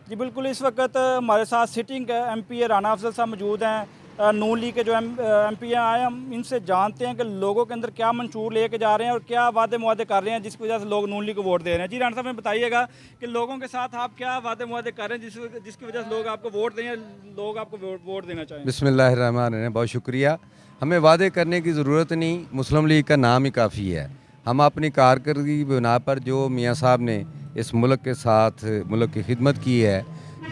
जी बिल्कुल, इस वक्त हमारे साथ सिटिंग एमपी राना अफजल साहब मौजूद हैं। नून लीग के जो एमपी हैं आए, हम इनसे जानते हैं कि लोगों के अंदर क्या मंशूर लेके जा रहे हैं और क्या वादे मुआदे कर रहे हैं जिसकी वजह से लोग नून लीग को वोट दे रहे हैं। जी राना साहब, हमें बताइएगा कि लोगों के साथ आप क्या वादे मुआदे कर रहे हैं जिसकी वजह से लोग आपको वोट दें या लोग आपको वोट देना चाहें। बिस्मिल्लाहिर्रहमानिर्रहीम। बहुत शुक्रिया। हमें वादे करने की ज़रूरत नहीं, मुस्लिम लीग का नाम ही काफ़ी है। हम अपनी कारकर्दगी की बिना पर जो मियाँ साहब ने इस मुल्क के साथ मुल्क की खिदमत की है,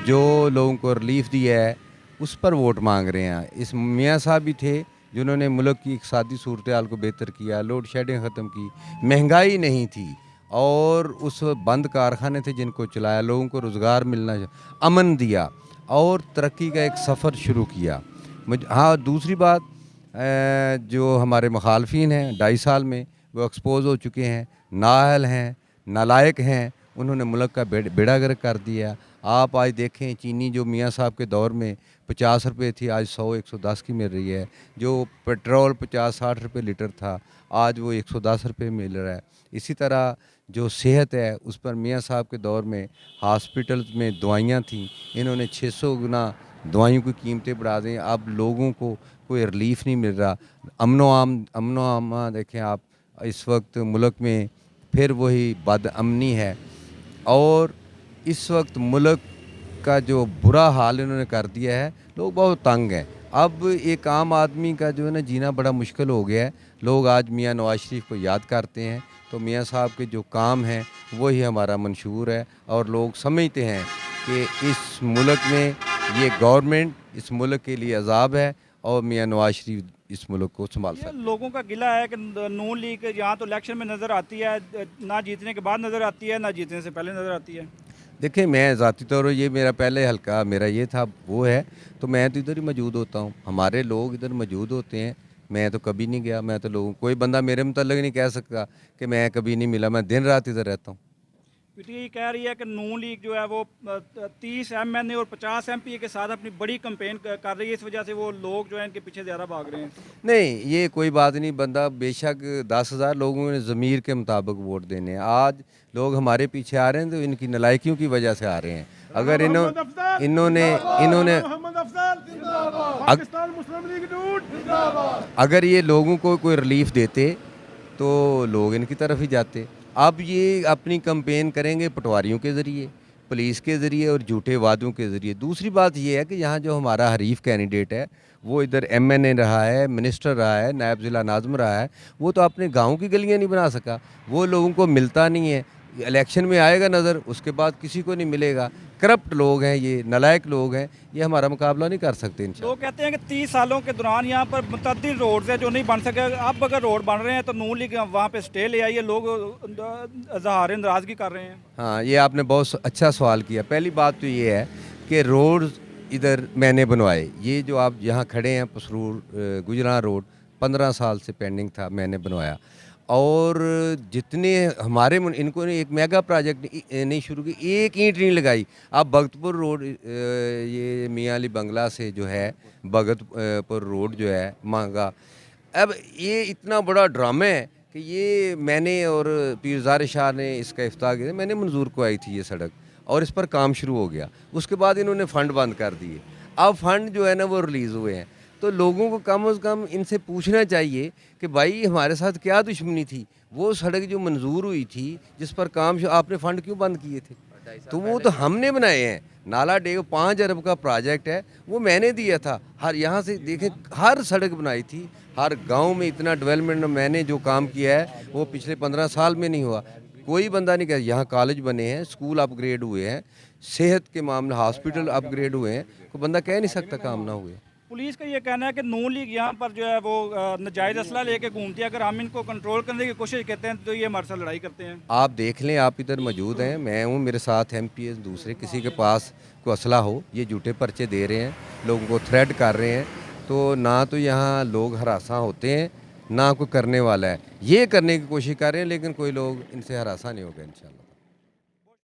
जो लोगों को रिलीफ दिया है, उस पर वोट मांग रहे हैं। इस मियाँ साहब भी थे जिन्होंने मुल्क की इक़्तिसादी सूरत हाल को बेहतर किया, लोड शेडिंग ख़त्म की, महंगाई नहीं थी और उस बंद कारखाने थे जिनको चलाया, लोगों को रोज़गार मिलना, अमन दिया और तरक्की का एक सफ़र शुरू किया। हाँ, दूसरी बात, जो हमारे मुखालफिन हैं 2.5 साल में वो एक्सपोज हो चुके हैं, नाअहल हैं, नालायक हैं, उन्होंने मुल्क का बेड़ा गर्क कर दिया। आप आज देखें, चीनी जो मियाँ साहब के दौर में 50 रुपये थी, आज 100-110 की मिल रही है। जो पेट्रोल 50-60 रुपये लीटर था, आज वो 110 रुपये मिल रहा है। इसी तरह जो सेहत है, उस पर मियाँ साहब के दौर में हॉस्पिटल्स में दवाइयाँ थीं, इन्होंने 600 गुना दवाइयों की कीमतें बढ़ा दी। अब लोगों को कोई रिलीफ नहीं मिल रहा। अमनो आमा देखें आप, इस वक्त मुल्क में फिर वही बदअमनी है और इस वक्त मुल्क का जो बुरा हाल इन्होंने कर दिया है, लोग बहुत तंग हैं। अब एक आम आदमी का जो है ना जीना बड़ा मुश्किल हो गया है। लोग आज मियाँ नवाज शरीफ को याद करते हैं, तो मियाँ साहब के जो काम हैं वही हमारा मंशूर है और लोग समझते हैं कि इस मुल्क में ये गवर्नमेंट इस मुल्क के लिए अजाब है और मियाँ नवाज शरीफ इस मुल्क को संभाल सकते हैं। लोगों का गिला है कि नून लीग यहाँ तो इलेक्शन में नज़र आती है, ना जीतने के बाद नज़र आती है, ना जीतने से पहले नज़र आती है। देखिए, मैं ज़ाती तौर पर ये मेरा पहले हल्का मेरा ये था वो है, तो मैं तो इधर ही मौजूद होता हूँ, हमारे लोग इधर मौजूद होते हैं। मैं तो कभी नहीं गया, मैं तो लोगों कोई बंदा मेरे मुतल्लिक़ नहीं कह सकता कि मैं कभी नहीं मिला, मैं दिन रात इधर रहता हूँ। पीटीआई कह रही है कि नून लीग जो है वो 30 एमएनए और 50 एमपी के साथ अपनी बड़ी कैंपेन कर रही है, इस वजह से वो लोग जो है इनके पीछे ज़्यादा भाग रहे हैं। नहीं, ये कोई बात नहीं। बंदा बेशक 10,000 लोगों ने ज़मीर के मुताबिक वोट देने हैं। आज लोग हमारे पीछे आ रहे हैं तो इनकी नालायकियों की वजह से आ रहे हैं। अगर इन्होंने अगर ये लोगों को कोई रिलीफ देते तो लोग इनकी तरफ ही जाते। अब ये अपनी कैंपेन करेंगे पटवारियों के ज़रिए, पुलिस के ज़रिए और झूठे वादों के ज़रिए। दूसरी बात ये है कि यहाँ जो हमारा हरीफ कैंडिडेट है, वो इधर एमएनए रहा है, मिनिस्टर रहा है, नायब ज़िला नाज़िम रहा है, वो तो अपने गांव की गलियाँ नहीं बना सका। वो लोगों को मिलता नहीं है। इलेक्शन में आएगा नज़र, उसके बाद किसी को नहीं मिलेगा। करप्ट लोग हैं, ये नालायक लोग हैं, ये हमारा मुकाबला नहीं कर सकते इंशाल्लाह। लोग कहते हैं कि 30 सालों के दौरान यहाँ पर मुतअद्दिद रोड्स हैं जो नहीं बन सके। अब अगर रोड बन रहे हैं तो नून लीग वहाँ पे स्टे ले आई है, लोग इज़हार नाराज़गी कर रहे हैं। हाँ, ये आपने बहुत अच्छा सवाल किया। पहली बात तो ये है कि रोड इधर मैंने बनवाए। ये जो आप यहाँ खड़े हैं पसरूर गुजरां रोड 15 साल से पेंडिंग था, मैंने बनवाया। और जितने हमारे इनको ने एक मेगा प्रोजेक्ट नहीं शुरू की, एक ईंट नहीं लगाई। अब भगतपुर रोड ये मियाँ अली बंगला से जो है भगतपुर रोड जो है महंगा, अब ये इतना बड़ा ड्रामा है कि ये मैंने और पीरज़ार शाह ने इसका इफ्ताह किया, मैंने मंजूर को आई थी ये सड़क और इस पर काम शुरू हो गया। उसके बाद इन्होंने फ़ंड बंद कर दिए। अब फ़ंड जो है ना वो रिलीज़ हुए हैं, तो लोगों को कम से कम इनसे पूछना चाहिए कि भाई हमारे साथ क्या दुश्मनी थी। वो सड़क जो मंजूर हुई थी, जिस पर काम आपने फ़ंड क्यों बंद किए थे? तो वो तो हमने बनाए हैं। नाला डेग 5 अरब का प्रोजेक्ट है, वो मैंने दिया था। हर यहाँ से देखें, हर सड़क बनाई थी, हर गांव में इतना डेवलपमेंट मैंने जो काम किया है वो पिछले 15 साल में नहीं हुआ। कोई बंदा नहीं कह, यहाँ कॉलेज बने हैं, स्कूल अपग्रेड हुए हैं, सेहत के मामले हॉस्पिटल अपग्रेड हुए हैं, कोई बंदा कह नहीं सकता काम ना हुए। पुलिस का ये कहना है कि नून लीग यहाँ पर जो है वो नाजायज़ असला लेके घूमती है। अगर हम इनको कंट्रोल करने की कोशिश करते हैं तो ये हमारे साथ लड़ाई करते हैं। आप देख लें, आप इधर मौजूद हैं, मैं हूँ, मेरे साथ एमपीएस दूसरे किसी के पास कोई असला हो, ये झूठे पर्चे दे रहे हैं, लोगों को थ्रेट कर रहे हैं। तो ना तो यहाँ लोग हरासा होते हैं, ना कोई करने वाला है। ये करने की कोशिश कर रहे हैं, लेकिन कोई लोग इनसे हरासा नहीं होगा इंशाल्लाह।